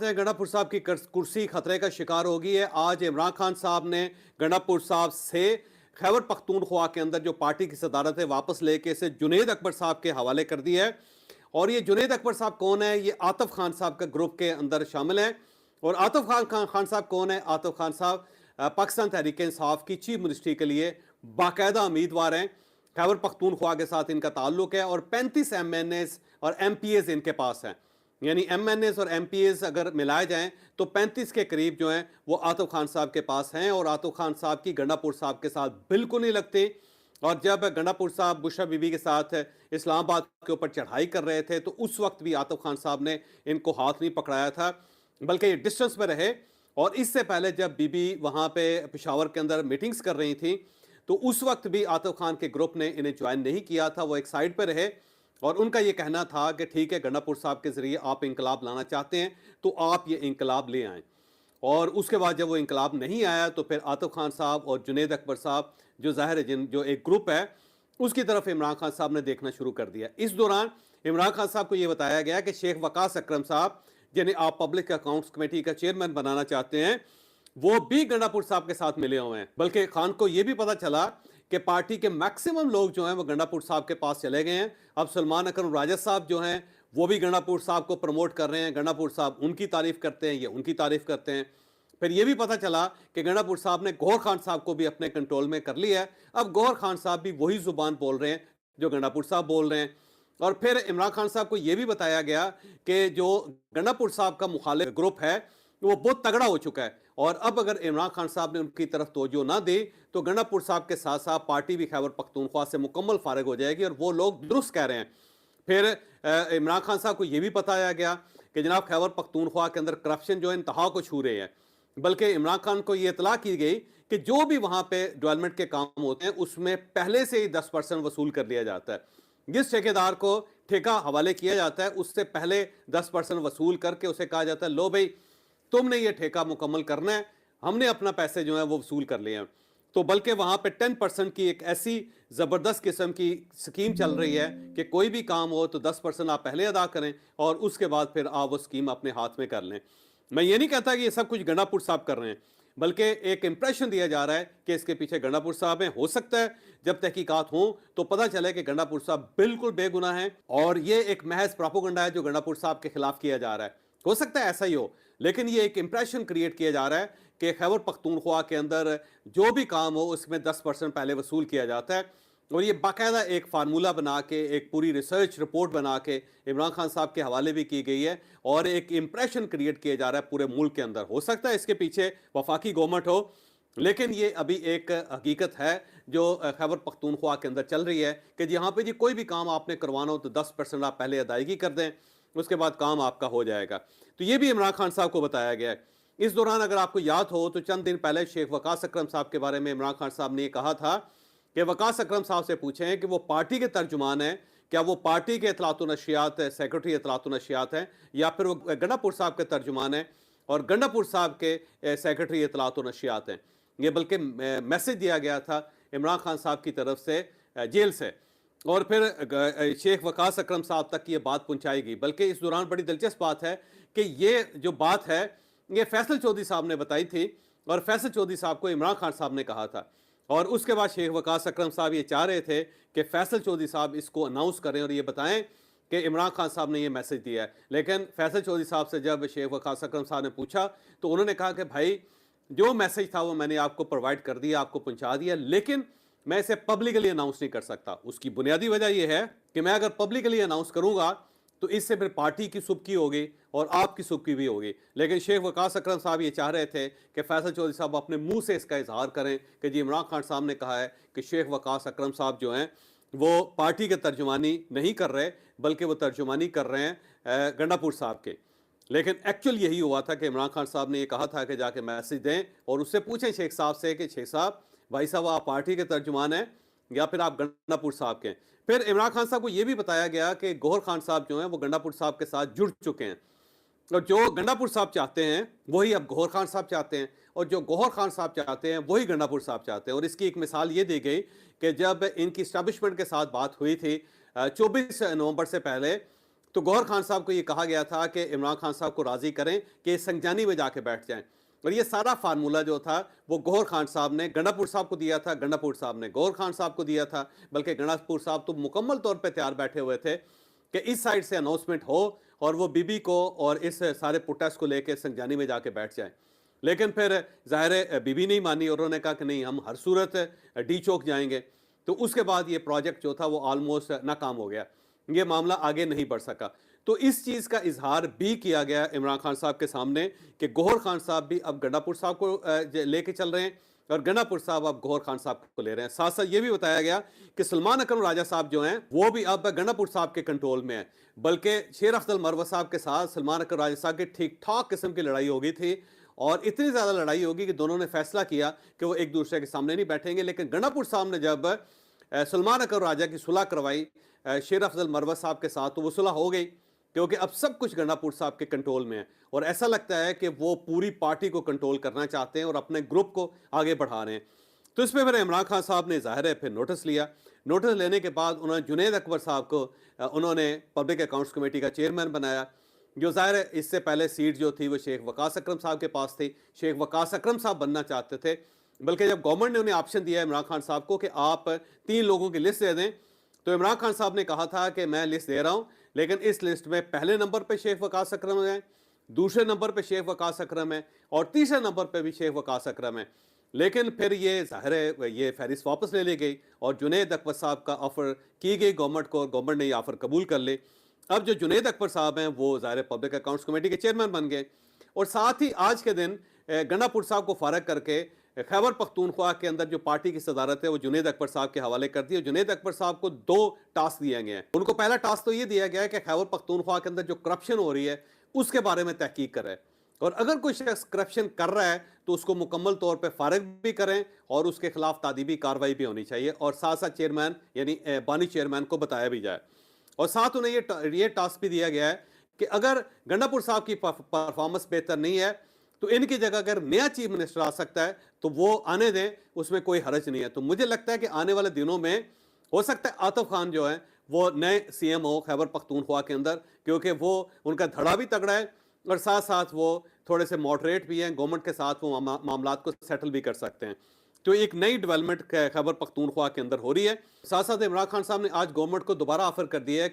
बात है, गंडापुर साहब की कुर्सी खतरे का शिकार हो गई है। आज इमरान खान साहब ने गंडापुर साहब से खैबर पख्तूनख्वा के अंदर जो पार्टी की सदारत है वापस लेके इसे जुनेद अकबर साहब के हवाले कर दिया है। और ये जुनेद अकबर साहब कौन है? ये आतिफ खान साहब का ग्रुप के अंदर शामिल है। और आतिफ खान साहब कौन है? आतिफ खान साहब पाकिस्तान तहरीक इंसाफ की चीफ मिनिस्ट्री के लिए बाकायदा उम्मीदवार हैं। खैबर पख्तूनख्वा के साथ इनका ताल्लुक है और 35 MNAs और MPAs इनके पास हैं। यानी MNAs और MPAs अगर मिलाए जाएं तो 35 के करीब जो हैं वो आतिफ खान साहब के पास हैं। और आतिफ खान साहब की गंडापुर साहब के साथ बिल्कुल नहीं लगती। और जब गंडापुर साहब बुशरा बीबी के साथ इस्लामाबाद के ऊपर चढ़ाई कर रहे थे तो उस वक्त भी आतिफ खान साहब ने इनको हाथ नहीं पकड़ाया था, बल्कि ये डिस्टेंस में रहे। और इससे पहले जब बीबी वहाँ पे पेशावर के अंदर मीटिंग्स कर रही थी तो उस वक्त भी आतिफ खान के ग्रुप ने इन्हें ज्वाइन नहीं किया था, वो एक साइड पर रहे। और उनका ये कहना था कि ठीक है, गंडापुर साहब के ज़रिए आप इंकलाब लाना चाहते हैं तो आप ये इंकलाब ले आएँ। और उसके बाद जब वो इंकलाब नहीं आया तो फिर आतिफ खान साहब और जुनेद अकबर साहब जो ज़ाहिर है जो एक ग्रुप है उसकी तरफ इमरान खान साहब ने देखना शुरू कर दिया। इस दौरान इमरान खान साहब को ये बताया गया कि शेख वकास अकरम साहब, जिन्हें आप पब्लिक अकाउंट्स कमेटी का चेयरमैन बनाना चाहते हैं, वो भी गंडापुर साहब के साथ मिले हुए हैं। बल्कि खान को यह भी पता चला कि पार्टी के मैक्सिमम लोग जो हैं वो गंडापुर साहब के पास चले गए हैं। अब सलमान अकरम राजा साहब जो हैं वो भी गंडापुर साहब को प्रमोट कर रहे हैं। गंडापुर साहब उनकी तारीफ करते हैं, ये उनकी तारीफ करते हैं। फिर यह भी पता चला कि गंडापुर साहब ने गौहर खान साहब को भी अपने कंट्रोल में कर लिया है। अब गौहर खान साहब भी वही जुबान बोल रहे हैं जो गंडापुर साहब बोल रहे हैं। और फिर इमरान खान साहब को यह भी बताया गया कि जो गंडापुर साहब का मुखालिफ ग्रुप है वो बहुत तगड़ा हो चुका है। और अब अगर इमरान खान साहब ने उनकी तरफ तवज्जो ना दी तो गंडापुर साहब के साथ साथ पार्टी भी खैबर पख्तूनख्वा से मुकम्मल फारिग हो जाएगी। और वो लोग दुरुस्त कह रहे हैं। फिर इमरान खान साहब को यह भी बताया गया कि जनाब खैबर पख्तूनख्वा के अंदर करप्शन जो है इंतहा को छू रहे हैं। बल्कि इमरान खान को यह इतला की गई कि जो भी वहां पे डेवलपमेंट के काम होते हैं उसमें पहले से ही 10% वसूल कर लिया जाता है। जिस ठेकेदार को ठेका हवाले किया जाता है उससे पहले 10% वसूल करके उसे कहा जाता है लो भाई तुमने ये ठेका मुकम्मल करना है, हमने अपना पैसे जो है वो वसूल कर लिए हैं। तो बल्कि वहां पे 10% की एक ऐसी जबरदस्त किस्म की स्कीम चल रही है कि कोई भी काम हो तो 10% आप पहले अदा करें और उसके बाद फिर आप वो स्कीम अपने हाथ में कर लें। मैं ये नहीं कहता कि ये सब कुछ गंडापुर साहब कर रहे हैं, बल्कि एक इंप्रेशन दिया जा रहा है कि इसके पीछे गंडापुर साहब हैं। हो सकता है जब तहकीकात हो तो पता चले कि गंडापुर साहब बिल्कुल बेगुनाह हैं और ये एक महज प्रोपेगेंडा है जो गंडापुर साहब के खिलाफ किया जा रहा है। हो सकता है ऐसा ही हो, लेकिन ये एक इंप्रेशन क्रिएट किया जा रहा है कि खैबर पख्तूनख्वा के अंदर जो भी काम हो उसमें 10% पहले वसूल किया जाता है। और ये बाकायदा एक फार्मूला बना के, एक पूरी रिसर्च रिपोर्ट बना के इमरान खान साहब के हवाले भी की गई है और एक इंप्रेशन क्रिएट किया जा रहा है पूरे मुल्क के अंदर। हो सकता है इसके पीछे वफाकी गवर्नमेंट हो, लेकिन ये अभी एक हकीकत है जो खैबर पख्तूनख्वा के अंदर चल रही है कि यहाँ पे जी कोई भी काम आपने करवाना हो तो 10% आप पहले अदायगी कर दें, उसके बाद काम आपका हो जाएगा। तो ये भी इमरान खान साहब को बताया गया है। इस दौरान अगर आपको याद हो तो चंद दिन पहले शेख वकास अकरम साहब के बारे में इमरान खान साहब ने कहा था कि वकास अकरम साहब से पूछें कि वो पार्टी के तर्जुमान हैं, क्या वो पार्टी के इतलात व नशियात सेक्रेटरी इतलात व नशियात हैं, या फिर वो गंडापुर साहब के तर्जुमान हैं और गंडापुर साहब के सेक्रेटरी इतलात व नशियात हैं। ये बल्कि मैसेज दिया गया था इमरान खान साहब की तरफ से जेल से और फिर शेख वकास अकरम साहब तक ये बात पहुंचाई गई। बल्कि इस दौरान बड़ी दिलचस्प बात है कि ये जो बात है ये फैसल चौधरी साहब ने बताई थी और फैसल चौधरी साहब को इमरान खान साहब ने कहा था। और उसके बाद शेख वकास अकरम साहब ये चाह रहे थे कि फैसल चौधरी साहब इसको अनाउंस करें और ये बताएं कि इमरान खान साहब ने ये मैसेज दिया है। लेकिन फैसल चौधरी साहब से जब शेख वकास अकरम साहब ने पूछा तो उन्होंने कहा कि भाई जो मैसेज था वो मैंने आपको प्रोवाइड कर दिया, आपको पहुंचा दिया, लेकिन मैं इसे पब्लिकली अनाउंस नहीं कर सकता। उसकी बुनियादी वजह यह है कि मैं अगर पब्लिकली अनाउंस करूंगा तो इससे फिर पार्टी की सुबकी होगी और आपकी सुबकी भी होगी। लेकिन शेख वकास अकरम साहब ये चाह रहे थे कि फैसल चौधरी साहब अपने मुंह से इसका इजहार करें कि जी इमरान खान साहब ने कहा है कि शेख वकास अकरम साहब जो हैं वो पार्टी के तर्जुमानी नहीं कर रहे, बल्कि वो तर्जुमानी कर रहे हैं गंडापुर साहब के। लेकिन एक्चुअल यही हुआ था कि इमरान खान साहब ने ये कहा था कि जाके मैसेज दें और उससे पूछें शेख साहब से कि शेख साहब, भाई साहब आप पार्टी के तर्जुमान हैं या फिर आप गंडापुर साहब के। फिर इमरान खान साहब को यह भी बताया गया कि गौहर खान साहब जो हैं वो गंडापुर साहब के साथ जुड़ चुके हैं और जो गंडापुर साहब चाहते हैं वही अब गौहर खान साहब चाहते हैं और जो गौहर खान साहब चाहते हैं वही गंडापुर साहब चाहते हैं। और इसकी एक मिसाल ये दी गई कि जब इनकी इस्टेब्लिशमेंट के साथ बात हुई थी 24 नवंबर से पहले, तो गौहर खान साहब को ये कहा गया था कि इमरान खान साहब को राजी करें कि संजानी में जाके बैठ जाएं, और ये सारा फार्मूला जो था वो गौहर खान साहब ने गंडापुर साहब को दिया था, गंडापुर साहब ने गौहर खान साहब को दिया था। बल्कि गंडापुर साहब तो मुकम्मल तौर पे तैयार बैठे हुए थे कि इस साइड से अनाउंसमेंट हो और वो बीबी को और इस सारे प्रोटेस्ट को लेकर संजानी में जाके बैठ जाए। लेकिन फिर ज़ाहिर है बीबी नहीं मानी और उन्होंने कहा कि नहीं, हम हर सूरत डी चौक जाएंगे। तो उसके बाद ये प्रोजेक्ट जो था वो ऑलमोस्ट नाकाम हो गया, ये मामला आगे नहीं बढ़ सका। तो इस चीज़ का इजहार भी किया गया इमरान खान साहब के सामने कि गौहर खान साहब भी अब गंडापुर साहब को लेके चल रहे हैं और गंडापुर साहब अब गौहर खान साहब को ले रहे हैं। साथ साथ ये भी बताया गया कि सलमान अकरम राजा साहब जो हैं वो भी अब गंडापुर साहब के कंट्रोल में है। बल्कि शेर अफजल मरवत साहब के साथ सलमान अकरम राजा साहब की ठीक ठाक किस्म की लड़ाई हो गई थी, और इतनी ज़्यादा लड़ाई होगी कि दोनों ने फैसला किया कि वो एक दूसरे के सामने नहीं बैठेंगे। लेकिन गंडापुर साहब ने जब सलमान अकरम राजा की सुलह करवाई शेर अफजल मरवत साहब के साथ, तो वो सुलह हो गई, क्योंकि अब सब कुछ गंडापुर साहब के कंट्रोल में है और ऐसा लगता है कि वो पूरी पार्टी को कंट्रोल करना चाहते हैं और अपने ग्रुप को आगे बढ़ा रहे हैं। तो इसमें फिर इमरान खान साहब ने ज़ाहिर है फिर नोटिस लिया। नोटिस लेने के बाद उन्होंने जुनैद अकबर साहब को उन्होंने पब्लिक अकाउंट्स कमेटी का चेयरमैन बनाया, जो ज़ाहिर है इससे पहले सीट जो थी वो शेख वकास अकरम साहब के पास थी। शेख वकास अकरम साहब बनना चाहते थे, बल्कि जब गवर्नमेंट ने उन्हें ऑप्शन दिया इमरान खान साहब को कि आप 3 लोगों की लिस्ट दे दें, तो इमरान खान साहब ने कहा था कि मैं लिस्ट दे रहा हूं, लेकिन इस लिस्ट में पहले नंबर पे शेख वकास अकरम है, दूसरे नंबर पे शेख वकास अकरम है और तीसरे नंबर पे भी शेख वकास अकरम है। लेकिन फिर ये ज़ाहिर है ये फहरिस्त वापस ले ली गई और जुनैद अकबर साहब का ऑफ़र की गई गवर्नमेंट को, गवर्नमेंट ने ये ऑफ़र कबूल कर ली। अब जो जुनैद अकबर साहब हैं वो ज़ाहिर पब्लिक अकाउंट्स कमेटी के चेयरमैन बन गए, और साथ ही आज के दिन गंडापुर साहब को फारग करके खैबर पख्तूनख्वा के अंदर जो पार्टी की सदारत है वो जुनैद अकबर साहब के हवाले कर दी। जुनैद अकबर साहब को 2 टास्क दिए गए हैं। उनको पहला टास्क तो ये दिया गया है कि खैबर पख्तूनख्वा के अंदर जो करप्शन हो रही है उसके बारे में तहकीक करें, और अगर कोई शख्स करप्शन कर रहा है तो उसको मुकम्मल तौर पर फारग भी करें और उसके खिलाफ तादीबी कार्रवाई भी होनी चाहिए, और साथ साथ चेयरमैन यानी बानी चेयरमैन को बताया भी जाए। और साथ उन्हें ये टास्क भी दिया गया है कि अगर गंडापुर साहब की परफॉर्मेंस बेहतर नहीं है तो इनकी जगह अगर नया चीफ मिनिस्टर आ सकता है तो वो आने दें, उसमें कोई हर्ज नहीं है। तो मुझे लगता है कि आने वाले दिनों में हो सकता है आतिफ खान जो है वो नए सीएम हो खैबर पख्तूनख्वा के अंदर, क्योंकि वो उनका धड़ा भी तगड़ा है और साथ साथ वो थोड़े से मॉडरेट भी हैं, गवर्नमेंट के साथ वो मामलात को सेटल भी कर सकते हैं। तो एक नई डेवलपमेंट खैबर पख्तूनख्वा के अंदर हो रही है। साथ साथ इमरान खान साहब ने आज गवर्नमेंट को दोबारा ऑफर कर दिया है